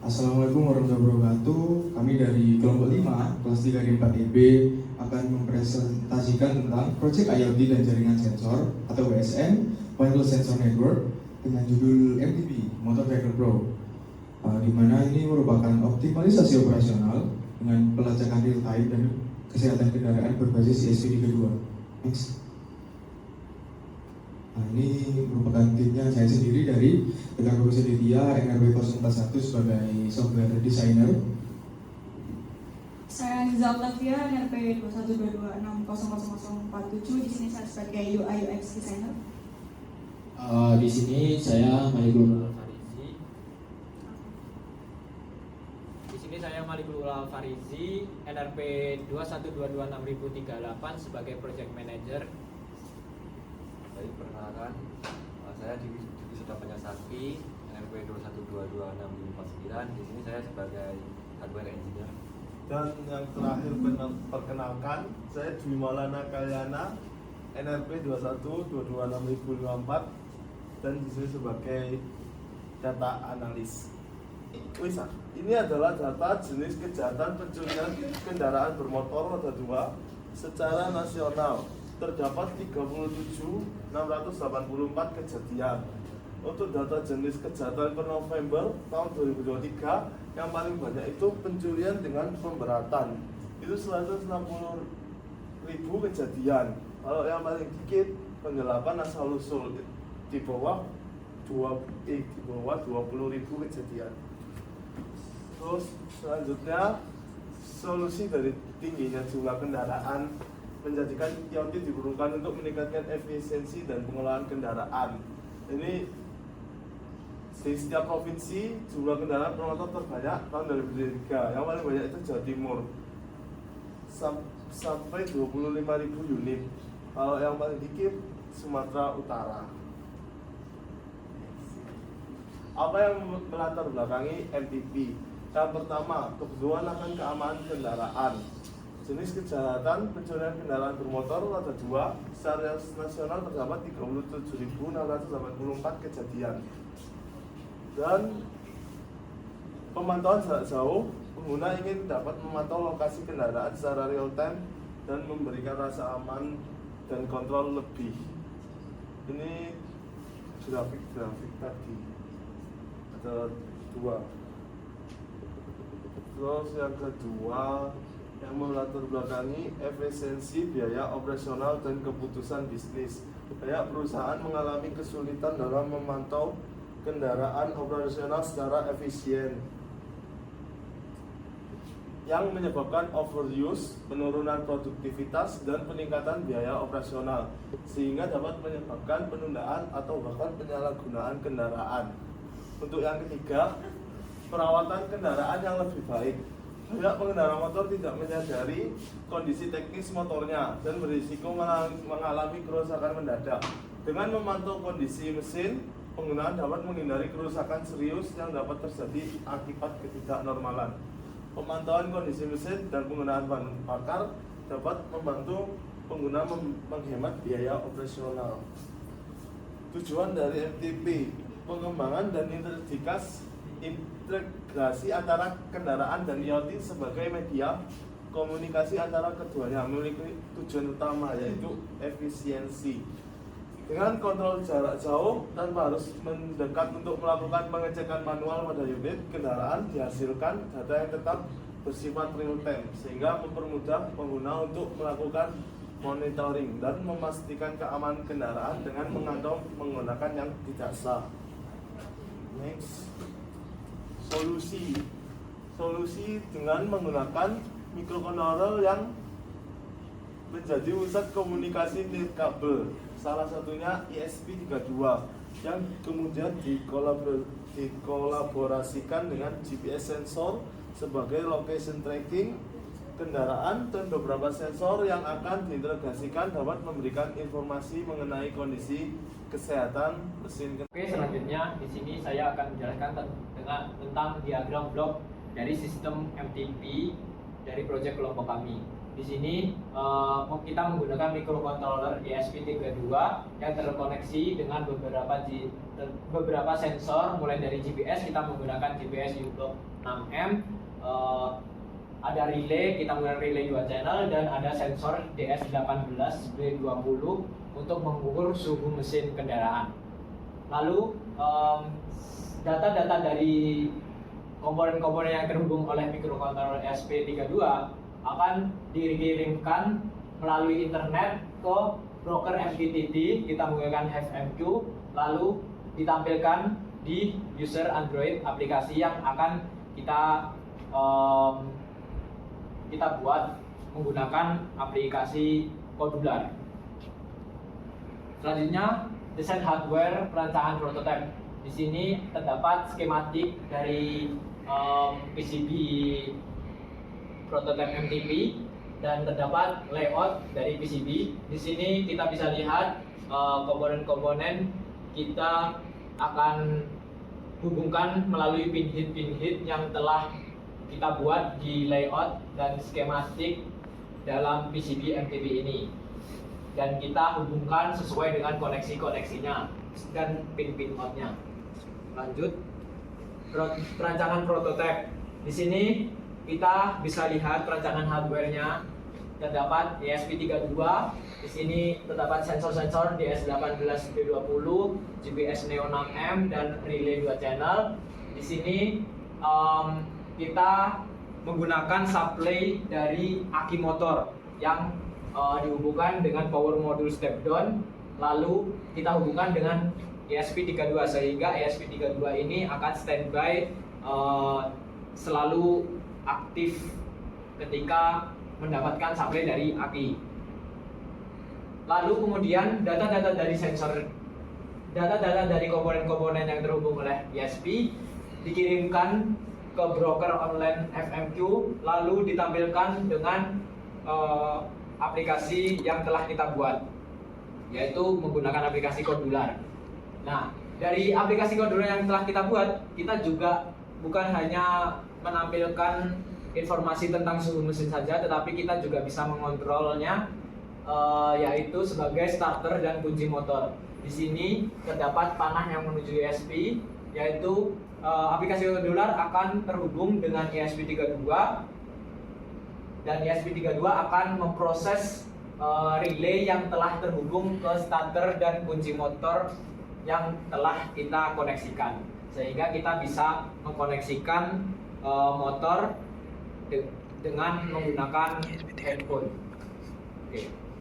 Assalamualaikum warahmatullahi wabarakatuh. Kami dari kelompok 5, kelas 3 di 4IB akan mempresentasikan tentang proyek IoT dan jaringan sensor atau WSN, Wireless Sensor Network, dengan judul MTP, Motor Vehicle Pro, di mana ini merupakan optimalisasi operasional dengan pelacakan real time dan kesehatan kendaraan berbasis ESP32. Next. Nah, ini merupakan timnya saya sendiri dari Tekan Profesi Ditya NRW 041 sebagai software designer. Saya Niza Octavia NRP 2122600047. Di sini saya sebagai UI UX designer. Di sini saya Malikul Alfarizi. Di sini saya Malikul Alfarizi NRP 21226038 sebagai project manager. Baik, perkenalkan, saya Dwi Sudapanya Sakti, NRW 21226549. Di sini saya sebagai hardware engineer. Dan yang terakhir perkenalkan, saya Dwi Maulana Kalyana, NRP 21226054, dan di sini sebagai data analis. Ini adalah data jenis kejahatan pencurian kendaraan bermotor roda 2 secara nasional. Terdapat 37.684 kejadian. Untuk data jenis kejahatan per November tahun 2023, yang paling banyak itu pencurian dengan pemberatan, itu 160.000 kejadian. Kalau yang paling dikit penggelapan asal usul di bawah 20.000 kejadian. Terus selanjutnya, solusi dari tingginya jumlah kendaraan menjadikan IoT diperlukan untuk meningkatkan efisiensi dan pengelolaan kendaraan. Ini di setiap provinsi jumlah kendaraan bermotor terbanyak tahun 2023. Yang paling banyak itu Jawa Timur sampai 25.000 unit. Kalau yang paling dikit Sumatera Utara. Apa yang melatar belakangi MTP? Yang pertama, kebutuhan akan keamanan kendaraan. Jenis kejahatan pencurian kendaraan bermotor roda 2 secara nasional terdapat 37.684 kejadian. Dan pemantauan jarak jauh, pengguna ingin dapat memantau lokasi kendaraan secara real time dan memberikan rasa aman dan kontrol lebih. Ini grafik tadi ada 2. Terus yang kedua, yang melatar belakangi efisiensi biaya operasional dan keputusan bisnis. Banyak perusahaan mengalami kesulitan dalam memantau kendaraan operasional secara efisien, yang menyebabkan overuse, penurunan produktivitas, dan peningkatan biaya operasional, sehingga dapat menyebabkan penundaan atau bahkan penyalahgunaan kendaraan. Untuk yang ketiga, perawatan kendaraan yang lebih baik. Banyak pengendara motor tidak menyadari kondisi teknis motornya dan berisiko mengalami kerusakan mendadak. Dengan memantau kondisi mesin, penggunaan dapat menghindari kerusakan serius yang dapat terjadi akibat ketidaknormalan. Pemantauan kondisi mesin dan penggunaan bahan bakar dapat membantu pengguna menghemat biaya operasional. Tujuan dari MTP, pengembangan dan integrasi antara kendaraan dan IoT sebagai media komunikasi antara keduanya, memiliki tujuan utama yaitu efisiensi. Dengan kontrol jarak jauh tanpa harus mendekat untuk melakukan pengecekan manual pada unit kendaraan, dihasilkan data yang tetap bersifat real time, sehingga mempermudah pengguna untuk melakukan monitoring dan memastikan keamanan kendaraan dengan mengantongi menggunakan yang tidak sah. Next. Solusi dengan menggunakan microcontroller yang menjadi pusat komunikasi nirkabel, salah satunya ESP32, yang kemudian dikolaborasikan dengan GPS sensor sebagai location tracking kendaraan, dan beberapa sensor yang akan diintegrasikan dapat memberikan informasi mengenai kondisi kesehatan mesin. Oke, selanjutnya di sini saya akan menjelaskan tentang diagram blok dari sistem MTP dari proyek kelompok kami. Di Di sini kita menggunakan microcontroller ESP32 yang terkoneksi dengan beberapa sensor, mulai dari GPS kita menggunakan GPS U-Block 6M, ada relay, kita menggunakan relay 2 channel, dan ada sensor DS18B20 untuk mengukur suhu mesin kendaraan. Lalu data-data dari komponen-komponen yang terhubung oleh microcontroller ESP32 akan dikirimkan melalui internet ke broker MQTT, kita menggunakan HiveMQ, lalu ditampilkan di user Android aplikasi yang akan kita buat menggunakan aplikasi Kodular. Selanjutnya, desain hardware perancangan prototipe. Di sini terdapat skematik dari PCB prototipe MTP dan terdapat layout dari PCB. Di sini kita bisa lihat komponen-komponen kita akan hubungkan melalui pinhead yang telah kita buat di layout dan skematik dalam PCB MTP ini, dan kita hubungkan sesuai dengan koneksi-koneksinya dan pin-pin outnya. Lanjut, perancangan prototipe. Di sini kita bisa lihat perancangan hardware-nya. Terdapat ESP32. Di sini terdapat sensor-sensor DS18B20, GPS Neo 6M, dan relay 2 channel. Di sini kita menggunakan supply dari aki motor yang dihubungkan dengan power module step down, lalu kita hubungkan dengan ESP32 sehingga ESP32 ini akan standby selalu aktif ketika mendapatkan supply dari aki. Lalu kemudian data-data dari sensor, data-data dari komponen-komponen yang terhubung oleh ESP dikirimkan ke broker online FMQ, lalu ditampilkan dengan aplikasi yang telah kita buat, yaitu menggunakan aplikasi Kodular. Nah, dari aplikasi Kodular yang telah kita buat, kita juga bukan hanya menampilkan informasi tentang suhu mesin saja, tetapi kita juga bisa mengontrolnya, yaitu sebagai starter dan kunci motor. Di sini terdapat panah yang menuju ESP, yaitu aplikasi Kodular akan terhubung dengan ESP32, dan ESP32 akan memproses relay yang telah terhubung ke starter dan kunci motor yang telah kita koneksikan, sehingga kita bisa mengkoneksikan motor dengan menggunakan handphone. Oke.